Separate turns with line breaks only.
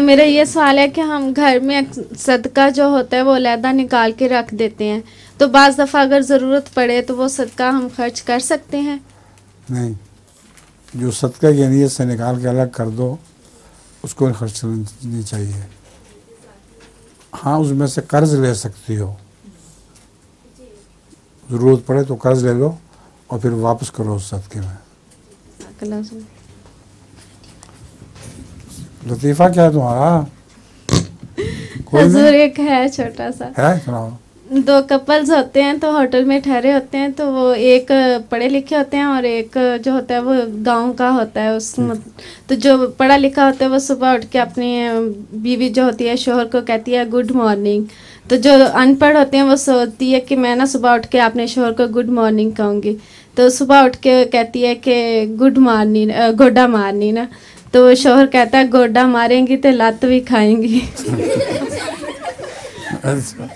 मेरा ये सवाल है कि हम घर में सदका जो होता है वो अलहदा निकाल के रख देते हैं, तो बाज़ दफ़ा अगर ज़रूरत पड़े तो वो सदका हम खर्च कर सकते हैं?
नहीं, जो सदका की नीयत से निकाल के अलग कर दो उसको खर्च नहीं चाहिए। हाँ, उसमें से कर्ज ले सकती हो, ज़रूरत पड़े तो कर्ज ले लो और फिर वापस करो उस सदके में। लतीफ़ा क्या है तुम्हारा?
हुजूर एक है छोटा सा
है, सुनाओ।
2 कपल्स होते हैं तो होटल में ठहरे होते हैं, तो वो एक पढ़े लिखे होते हैं और एक जो होता है वो गांव का होता है। उस तो जो पढ़ा लिखा होता है वो सुबह उठ के अपनी बीवी जो होती है शोहर को कहती है गुड मॉर्निंग, तो जो अनपढ़ होते हैं वो सोचती है कि मैं ना सुबह उठ के अपने शोहर को गुड मॉर्निंग कहूँगी, तो सुबह उठ के कहती है कि गुड मॉर्निंग गोडा मारनी ना, तो शोहर कहता है गोडा मारेंगी तो लात भी खाएंगी।
अच्छा।